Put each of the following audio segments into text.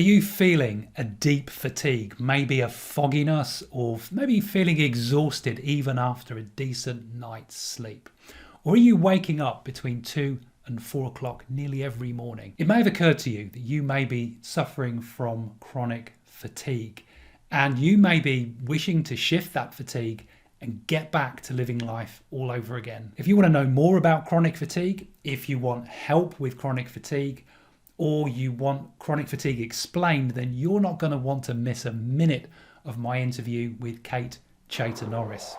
Are you feeling a deep fatigue, maybe a fogginess, or maybe feeling exhausted even after a decent night's sleep? Or are you waking up between 2 and 4 o'clock nearly every morning? It may have occurred to you that you may be suffering from chronic fatigue, and you may be wishing to shift that fatigue and get back to living life all over again. If you want to know more about chronic fatigue, if you want help with chronic fatigue, or you want chronic fatigue explained, then you're not going to want to miss a minute of my interview with Chaytor Norris.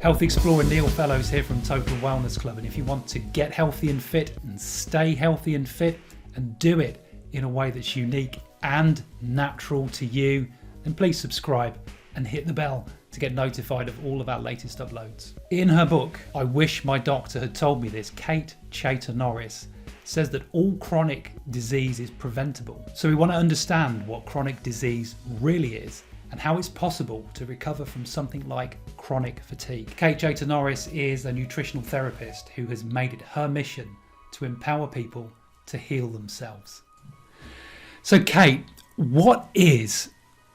Health Explorer Neil Fellows here from Total Wellness Club, and if you want to get healthy and fit and stay healthy and fit and do it in a way that's unique and natural to you, then please subscribe and hit the bell to get notified of all of our latest uploads. In her book, I Wish My Doctor Had Told Me This, Chaytor Norris says that all chronic disease is preventable. So we want to understand what chronic disease really is and how it's possible to recover from something like chronic fatigue. Chaytor Norris is a nutritional therapist who has made it her mission to empower people to heal themselves. So Kate, what is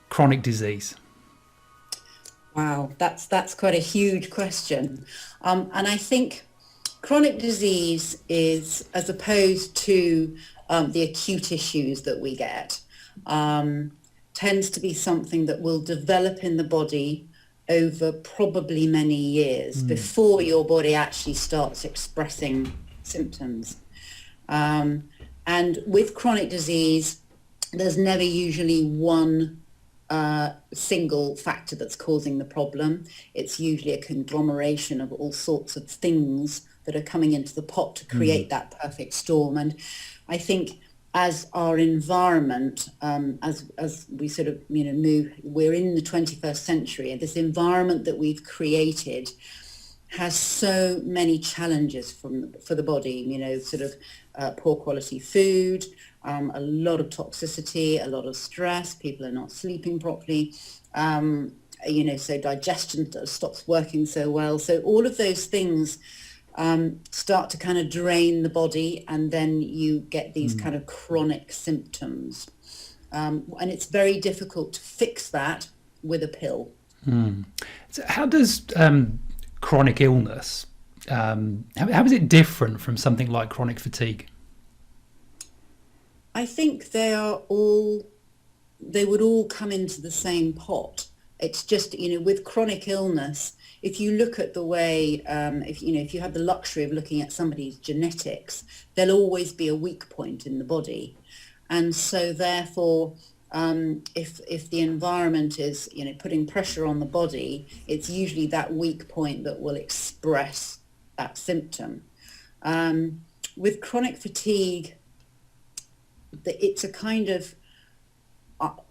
chronic disease? Wow, that's quite a huge question. And I think chronic disease is, as opposed to the acute issues that we get, tends to be something that will develop in the body over probably many years before your body actually starts expressing symptoms. And with chronic disease, there's never usually one single factor that's causing the problem. It's usually a conglomeration of all sorts of things that are coming into the pot to create that perfect storm. And I think as our environment, as we sort of move, we're in the 21st century, and this environment that we've created has so many challenges for the body. Sort of poor quality food, a lot of toxicity, a lot of stress. People are not sleeping properly. So digestion stops working so well. So all of those things start to kind of drain the body, and then you get these kind of chronic symptoms. And it's very difficult to fix that with a pill. So how does chronic illness, how is it different from something like chronic fatigue? I think they would all come into the same pot. It's just, with chronic illness, if you look at the way, if you have the luxury of looking at somebody's genetics, there'll always be a weak point in the body. And so therefore, if the environment is, putting pressure on the body, it's usually that weak point that will express that symptom. With chronic fatigue, it's a kind of,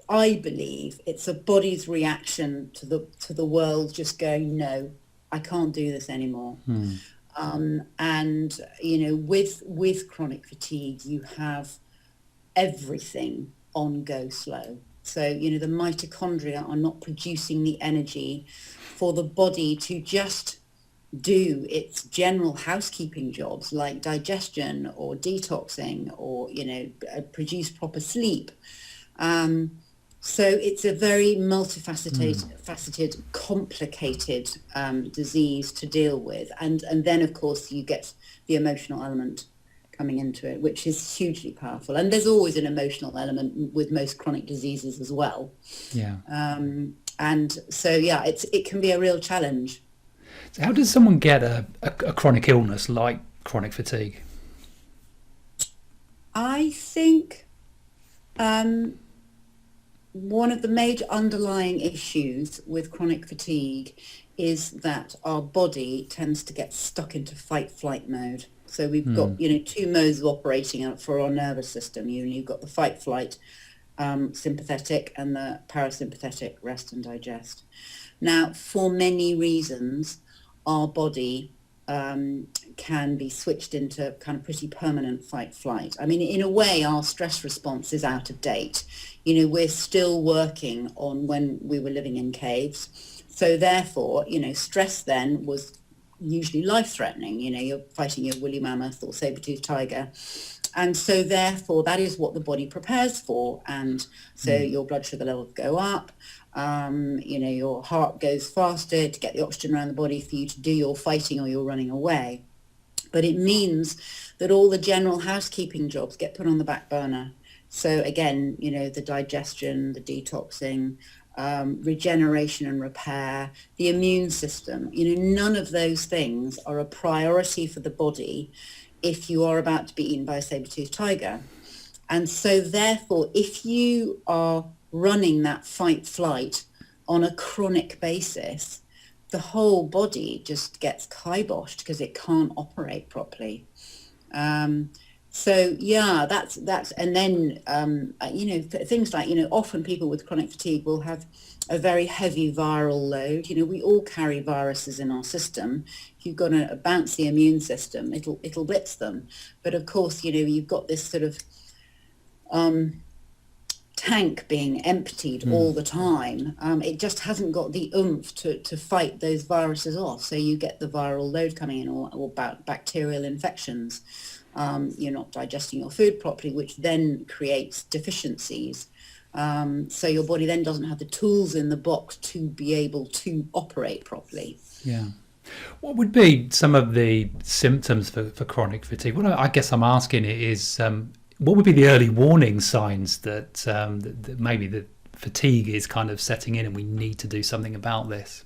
I believe it's a body's reaction to the world just going, no, I can't do this anymore. And with chronic fatigue, you have everything on go slow. So the mitochondria are not producing the energy for the body to just do its general housekeeping jobs like digestion or detoxing or produce proper sleep. So it's a very multifaceted, complicated disease to deal with. And then, of course, you get the emotional element coming into it, which is hugely powerful. And there's always an emotional element with most chronic diseases as well. Yeah. And so, yeah, it can be a real challenge. So how does someone get a chronic illness like chronic fatigue? I think one of the major underlying issues with chronic fatigue is that our body tends to get stuck into fight-flight mode. So we've got, two modes of operating for our nervous system. You've got the fight-flight sympathetic and the parasympathetic rest and digest. Now, for many reasons, our body can be switched into kind of pretty permanent fight-flight. I mean, in a way, our stress response is out of date. We're still working on when we were living in caves. So therefore, stress then was usually life-threatening. You're fighting your woolly mammoth or saber-toothed tiger. And so therefore that is what the body prepares for. And so your blood sugar levels go up, your heart goes faster to get the oxygen around the body for you to do your fighting or your running away. But it means that all the general housekeeping jobs get put on the back burner. So again, the digestion, the detoxing, regeneration and repair, the immune system, none of those things are a priority for the body if you are about to be eaten by a saber-toothed tiger. And so therefore, if you are running that fight-flight on a chronic basis, the whole body just gets kiboshed because it can't operate properly. So yeah, that's, and then, things like, often people with chronic fatigue will have a very heavy viral load. We all carry viruses in our system. If you've got a bouncy immune system, it'll blitz them. But of course, you've got this sort of tank being emptied all the time. It just hasn't got the oomph to fight those viruses off. So you get the viral load coming in or bacterial infections. You're not digesting your food properly, which then creates deficiencies. So your body then doesn't have the tools in the box to be able to operate properly. Yeah. What would be some of the symptoms for chronic fatigue? What I guess I'm asking is, what would be the early warning signs that maybe the fatigue is kind of setting in and we need to do something about this?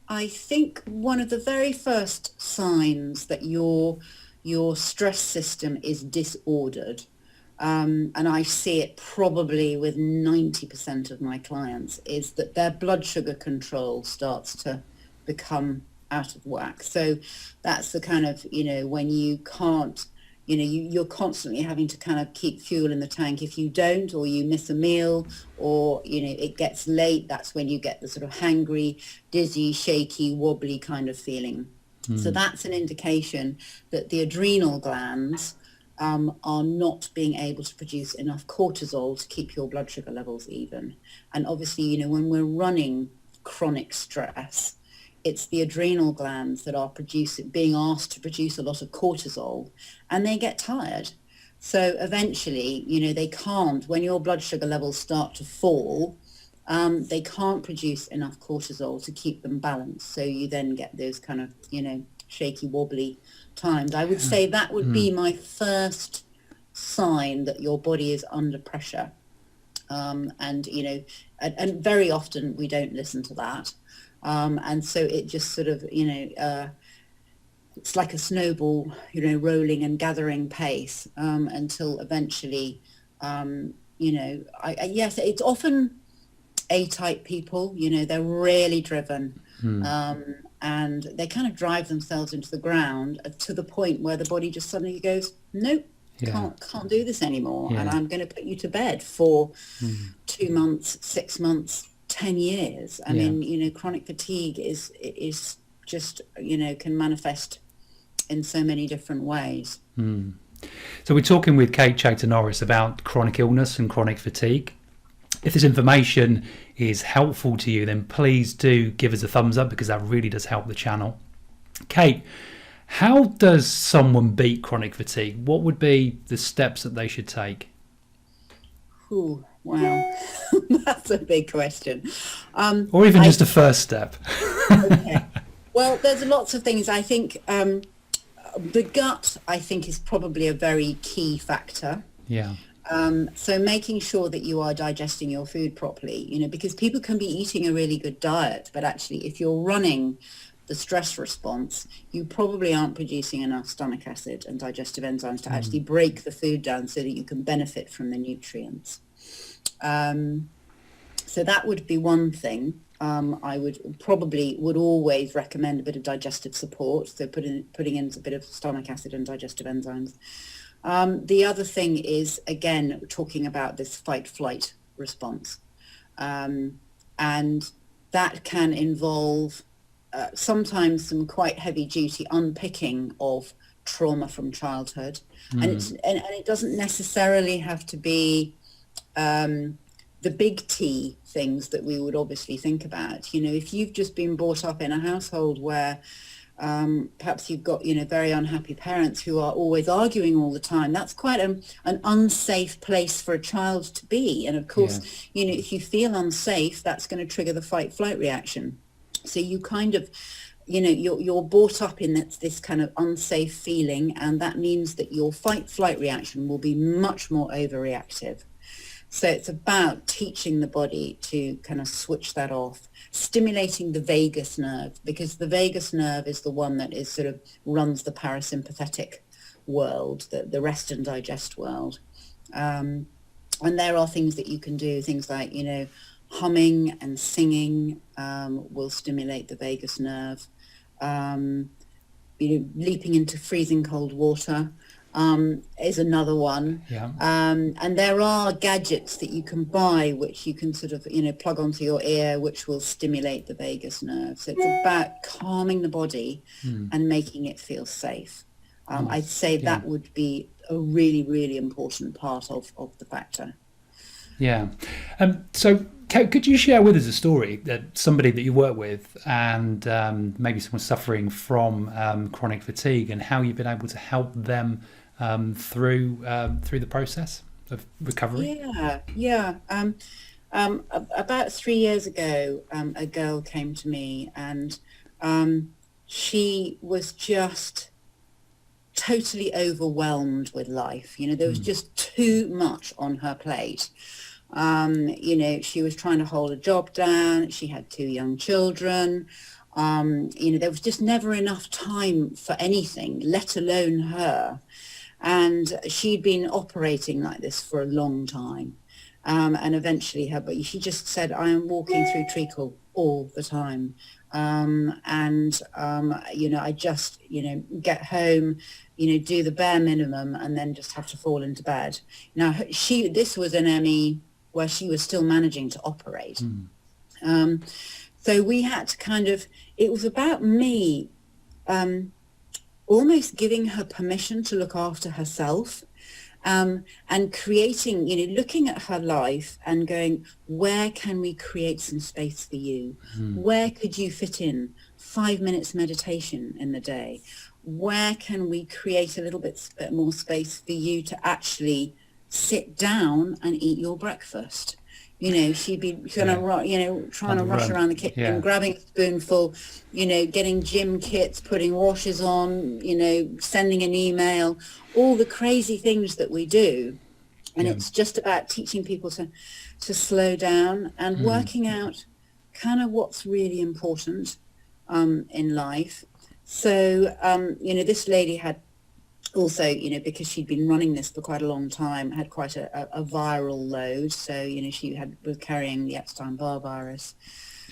I think one of the very first signs that your stress system is disordered, and I see it probably with 90% of my clients, is that their blood sugar control starts to become out of whack. So that's the kind of, when you can't, you're constantly having to kind of keep fuel in the tank. If you don't, or you miss a meal, or, it gets late, that's when you get the sort of hangry, dizzy, shaky, wobbly kind of feeling. So that's an indication that the adrenal glands are not being able to produce enough cortisol to keep your blood sugar levels even. And obviously, when we're running chronic stress, it's the adrenal glands that are being asked to produce a lot of cortisol, and they get tired. So eventually, they can't, when your blood sugar levels start to fall, they can't produce enough cortisol to keep them balanced. So you then get those kind of, shaky, wobbly times. I would say that would be my first sign that your body is under pressure. And very often we don't listen to that. And so it just sort of, it's like a snowball, rolling and gathering pace until eventually, yes, it's often A-type people, they're really driven and they kind of drive themselves into the ground to the point where the body just suddenly goes, nope, can't do this anymore. And I'm going to put you to bed for 2 months, 6 months, 10 years. I mean, chronic fatigue is just, can manifest in so many different ways. So we're talking with Chaytor Norris about chronic illness and chronic fatigue. If this information is helpful to you, then please do give us a thumbs up, because that really does help the channel. Kate, how does someone beat chronic fatigue? What would be the steps that they should take? Ooh, wow, that's a big question. Or even just a first step. Okay. Well, there's lots of things. I think the gut, I think, is probably a very key factor. Yeah. So making sure that you are digesting your food properly, because people can be eating a really good diet, but actually if you're running the stress response, you probably aren't producing enough stomach acid and digestive enzymes to actually break the food down so that you can benefit from the nutrients. So that would be one thing. I would always recommend a bit of digestive support, so putting in a bit of stomach acid and digestive enzymes. The other thing is, again, talking about this fight-flight response. And that can involve sometimes some quite heavy-duty unpicking of trauma from childhood. And it doesn't necessarily have to be the big T things that we would obviously think about. If you've just been brought up in a household where Perhaps you've got, very unhappy parents who are always arguing all the time. That's quite an unsafe place for a child to be. And of course, if you feel unsafe, that's going to trigger the fight-flight reaction. So you kind of, you're brought up in this kind of unsafe feeling, and that means that your fight-flight reaction will be much more overreactive. So it's about teaching the body to kind of switch that off, stimulating the vagus nerve, because the vagus nerve is the one that is sort of runs the parasympathetic world, the rest and digest world. And there are things that you can do, things like, humming and singing will stimulate the vagus nerve. Leaping into freezing cold water is another one. And there are gadgets that you can buy which you can sort of plug onto your ear, which will stimulate the vagus nerve. So it's about calming the body and making it feel safe. I'd say that would be a really, really important part of the factor. So could you share with us a story that somebody that you work with, and maybe someone suffering from chronic fatigue, and how you've been able to help them through the process of recovery? About 3 years ago, a girl came to me, and she was just totally overwhelmed with life. There was just too much on her plate. She was trying to hold a job down. She had 2 young children. There was just never enough time for anything, let alone her. And she'd been operating like this for a long time. And eventually she just said, I am walking through treacle all the time. I just, get home, do the bare minimum, and then just have to fall into bed. Now, this was an ME where she was still managing to operate. So we had to it was about me almost giving her permission to look after herself, and creating, looking at her life and going, where can we create some space for you? Where could you fit in 5 minutes meditation in the day? Where can we create a little bit more space for you to actually sit down and eat your breakfast? She'd be trying to rush around the kitchen, grabbing a spoonful, getting gym kits, putting washes on, sending an email, all the crazy things that we do. And it's just about teaching people to slow down and working out kind of what's really important in life. So, this lady had also, because she'd been running this for quite a long time, had quite a viral load. So, she was carrying the Epstein-Barr virus.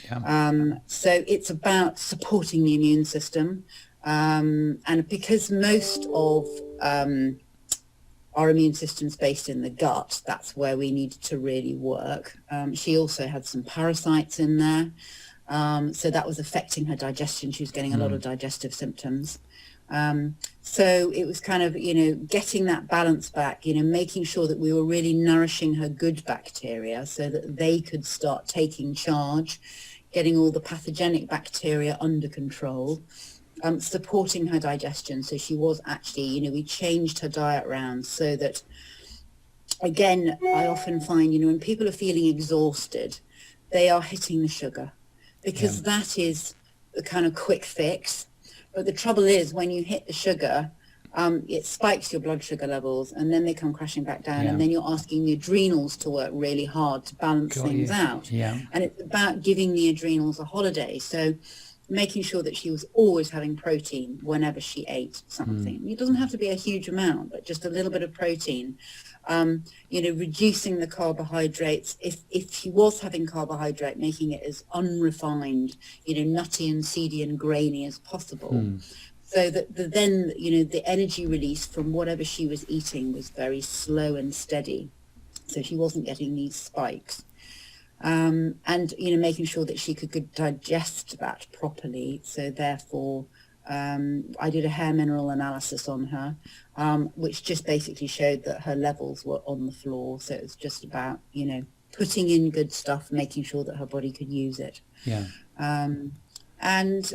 So it's about supporting the immune system. And because most of our immune system's based in the gut, that's where we needed to really work. She also had some parasites in there. So that was affecting her digestion. She was getting a lot of digestive symptoms. So it was kind of, getting that balance back, making sure that we were really nourishing her good bacteria so that they could start taking charge, getting all the pathogenic bacteria under control, supporting her digestion. So she was actually, we changed her diet around so that, again, I often find, when people are feeling exhausted, they are hitting the sugar, because that is the kind of quick fix. But the trouble is, when you hit the sugar, it spikes your blood sugar levels, and then they come crashing back down, and then you're asking the adrenals to work really hard to balance things out. And it's about giving the adrenals a holiday. So making sure that she was always having protein whenever she ate something. It doesn't have to be a huge amount, but just a little bit of protein. Reducing the carbohydrates. If she was having carbohydrate, making it as unrefined, nutty and seedy and grainy as possible. So that then, the energy release from whatever she was eating was very slow and steady. So she wasn't getting these spikes. And, making sure that she could digest that properly. So therefore, I did a hair mineral analysis on her, which just basically showed that her levels were on the floor. So it was just about, putting in good stuff, making sure that her body could use it. and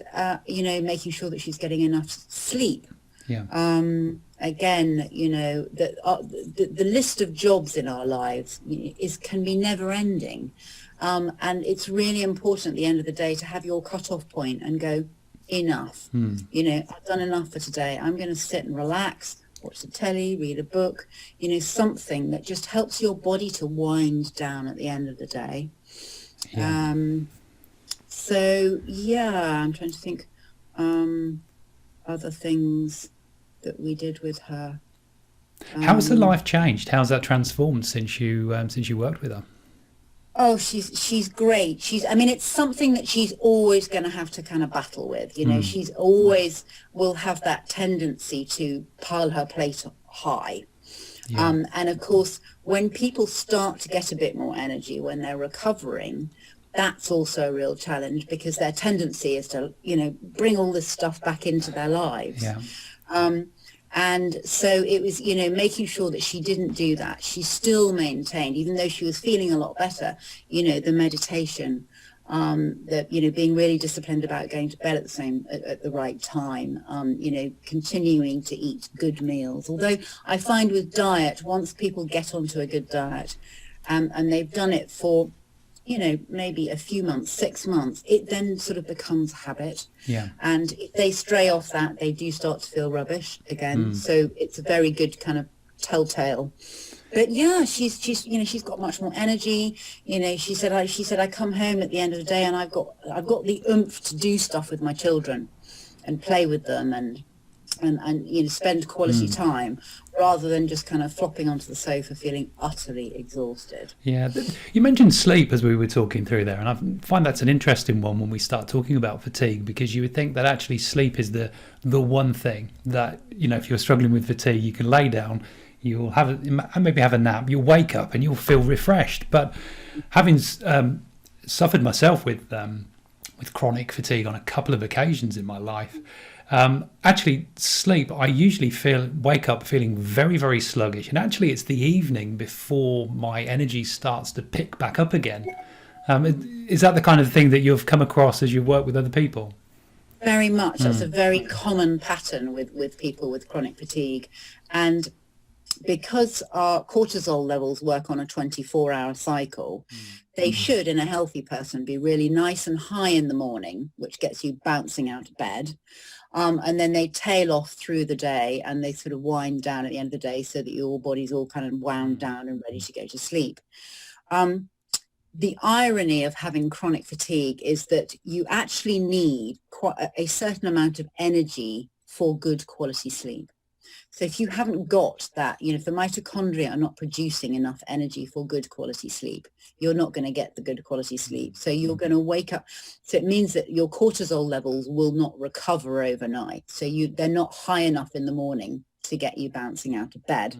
making sure that she's getting enough sleep. Yeah. Again, the list of jobs in our lives can be never ending, and it's really important at the end of the day to have your cutoff point and go, enough. I've done enough for today. I'm going to sit and relax, watch the telly, read a book, something that just helps your body to wind down at the end of the day. Yeah. So yeah, I'm trying to think other things that we did with her. How's her life changed? How's that transformed since you worked with her? Oh, she's great. It's something that she's always going to have to kind of battle with. She's always will have that tendency to pile her plate high. Yeah. And of course, when people start to get a bit more energy when they're recovering, that's also a real challenge, because their tendency is to, bring all this stuff back into their lives. Yeah. And so it was, making sure that she didn't do that. She still maintained, even though she was feeling a lot better, the meditation, being really disciplined about going to bed at the right time, continuing to eat good meals. Although I find with diet, once people get onto a good diet, and they've done it for, maybe a few months, 6 months, it then sort of becomes a habit. Yeah. And if they stray off that, they do start to feel rubbish again. So it's a very good kind of telltale. But yeah, she's got much more energy. She said I come home at the end of the day and I've got the oomph to do stuff with my children and play with them and spend quality time, rather than just kind of flopping onto the sofa feeling utterly exhausted. Yeah, you mentioned sleep as we were talking through there, and I find that's an interesting one when we start talking about fatigue, because you would think that actually sleep is the one thing that, if you're struggling with fatigue, you can lay down, you'll maybe have a nap, you'll wake up and you'll feel refreshed. But having suffered myself with chronic fatigue on a couple of occasions in my life, actually sleep, I usually wake up feeling very, very sluggish, and actually it's the evening before my energy starts to pick back up again. Is that the kind of thing that you've come across as you work with other people? Very much. That's a very common pattern with people with chronic fatigue. And because our cortisol levels work on a 24-hour cycle, they should, in a healthy person, be really nice and high in the morning, which gets you bouncing out of bed. And then they tail off through the day, and they sort of wind down at the end of the day, so that your body's all kind of wound down and ready to go to sleep. The irony of having chronic fatigue is that you actually need quite a certain amount of energy for good quality sleep. So if you haven't got that, if the mitochondria are not producing enough energy for good quality sleep, you're not going to get the good quality sleep. So you're going to wake up. So it means that your cortisol levels will not recover overnight. So they're not high enough in the morning to get you bouncing out of bed.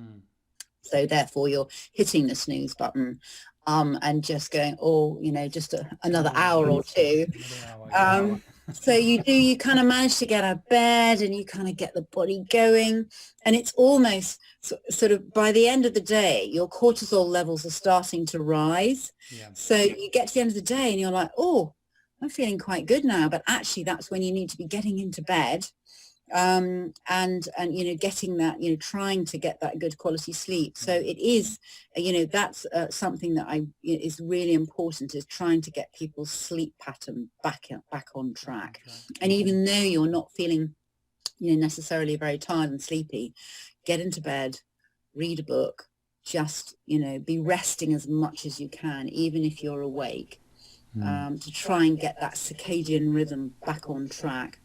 So therefore you're hitting the snooze button and just going, just another hour or two. So you kind of manage to get out of bed and you kind of get the body going, and it's almost sort of by the end of the day, your cortisol levels are starting to rise. Yeah. So you get to the end of the day and you're like, oh, I'm feeling quite good now. But actually that's when you need to be getting into bed and getting that, trying to get that good quality sleep. So it is, that's something that is really important, is trying to get people's sleep pattern back on track. And even though you're not feeling, necessarily very tired and sleepy, get into bed, read a book, just, be resting as much as you can, even if you're awake, to try and get that circadian rhythm back on track.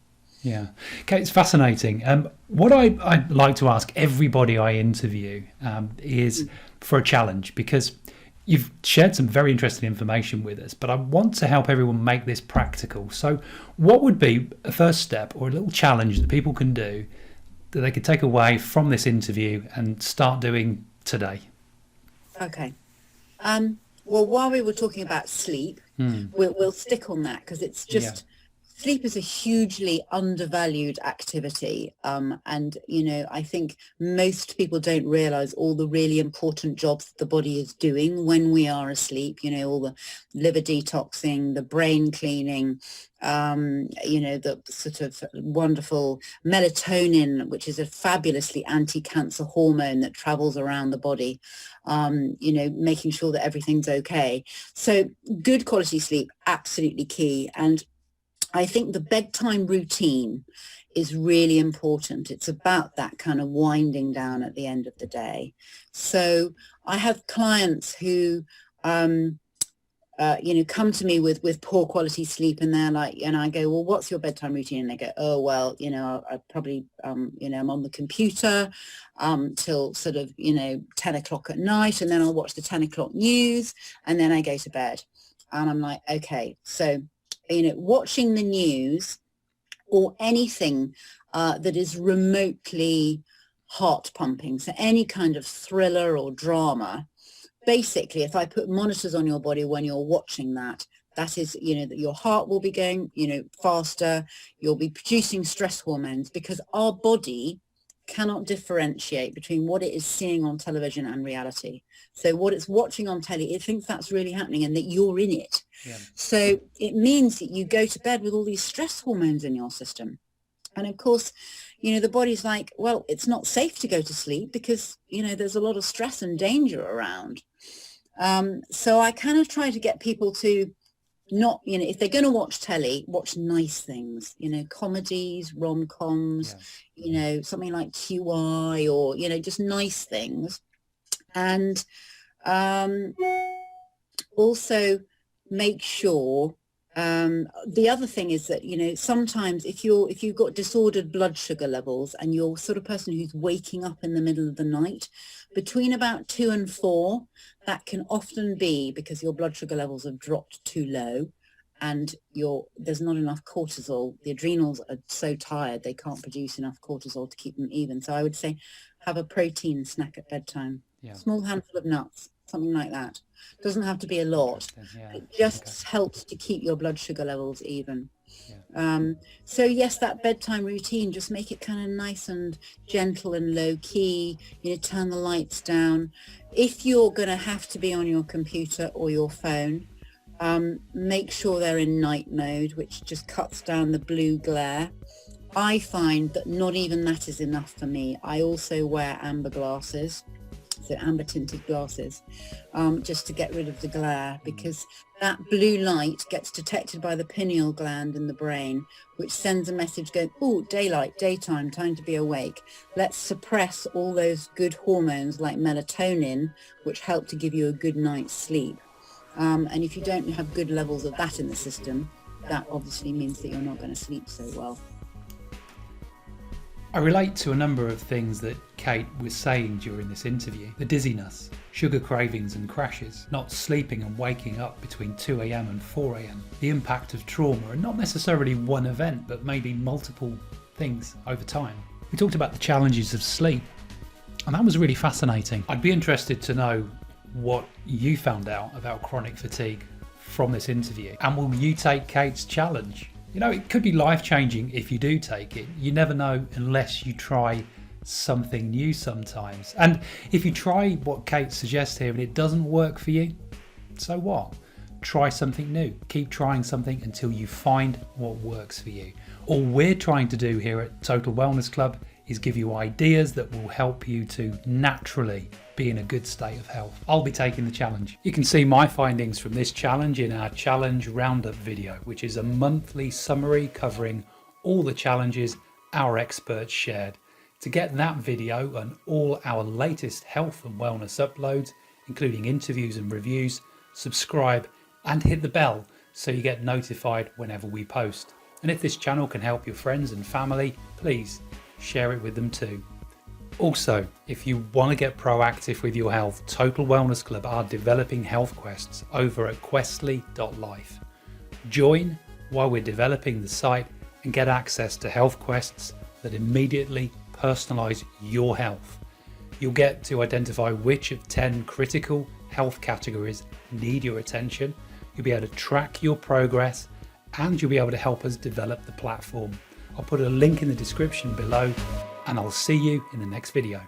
Yeah. Okay, it's fascinating. What I'd like to ask everybody I interview is for a challenge, because you've shared some very interesting information with us, but I want to help everyone make this practical. So what would be a first step or a little challenge that people can do that they could take away from this interview and start doing today? Okay. Well, while we were talking about sleep, we'll stick on that, because it's just sleep is a hugely undervalued activity. And, I think most people don't realize all the really important jobs that the body is doing when we are asleep, all the liver detoxing, the brain cleaning, the sort of wonderful melatonin, which is a fabulously anti-cancer hormone that travels around the body, making sure that everything's okay. So good quality sleep, absolutely key. And I think the bedtime routine is really important. It's about that kind of winding down at the end of the day. So I have clients who, come to me with poor quality sleep, and they're like, and I go, well, what's your bedtime routine? And they go, oh, well, I probably, I'm on the computer till sort of, 10 o'clock at night, and then I'll watch the 10 o'clock news, and then I go to bed. And I'm like, okay, so, watching the news or anything that is remotely heart pumping, so any kind of thriller or drama, basically, if I put monitors on your body when you're watching that is, that your heart will be going, faster, you'll be producing stress hormones, because our body cannot differentiate between what it is seeing on television and reality. So what it's watching on telly, it thinks that's really happening and that you're in it. Yeah. So it means that you go to bed with all these stress hormones in your system. And of course, the body's like, well, it's not safe to go to sleep because, there's a lot of stress and danger around. So I kind of try to get people to not, if they're going to watch telly, watch nice things, comedies, rom-coms, something like QI, or, just nice things. And also make sure, the other thing is that, sometimes if you've got disordered blood sugar levels and you're sort of person who's waking up in the middle of the night, between about 2 and 4, that can often be because your blood sugar levels have dropped too low and there's not enough cortisol. The adrenals are so tired they can't produce enough cortisol to keep them even. So I would say have a protein snack at bedtime. Yeah. Small handful of nuts, something like that. Doesn't have to be a lot. Yeah. It just helps to keep your blood sugar levels even. Yeah. So yes, that bedtime routine, just make it kind of nice and gentle and low key, turn the lights down. If you're going to have to be on your computer or your phone, make sure they're in night mode, which just cuts down the blue glare. I find that not even that is enough for me. I also wear amber glasses, so amber tinted glasses, just to get rid of the glare, because that blue light gets detected by the pineal gland in the brain, which sends a message going, oh, daylight, daytime, time to be awake. Let's suppress all those good hormones like melatonin, which help to give you a good night's sleep. And if you don't have good levels of that in the system, that obviously means that you're not going to sleep so well. I relate to a number of things that Kate was saying during this interview. The dizziness, sugar cravings and crashes, not sleeping and waking up between 2 a.m. and 4 a.m. The impact of trauma, and not necessarily one event, but maybe multiple things over time. We talked about the challenges of sleep, and that was really fascinating. I'd be interested to know what you found out about chronic fatigue from this interview. And will you take Kate's challenge? It could be life-changing if you do take it. You never know unless you try something new sometimes. And if you try what Kate suggests here and it doesn't work for you, so what? Try something new. Keep trying something until you find what works for you. All we're trying to do here at Total Wellness Club is give you ideas that will help you to naturally be in a good state of health. I'll be taking the challenge. You can see my findings from this challenge in our challenge roundup video, which is a monthly summary covering all the challenges our experts shared. To get that video and all our latest health and wellness uploads, including interviews and reviews, subscribe and hit the bell so you get notified whenever we post. And if this channel can help your friends and family, please share it with them too. Also, if you want to get proactive with your health, Total Wellness Club are developing health quests over at questly.life. Join while we're developing the site and get access to health quests that immediately personalize your health. You'll get to identify which of 10 critical health categories need your attention. You'll be able to track your progress and you'll be able to help us develop the platform. I'll put a link in the description below, and I'll see you in the next video.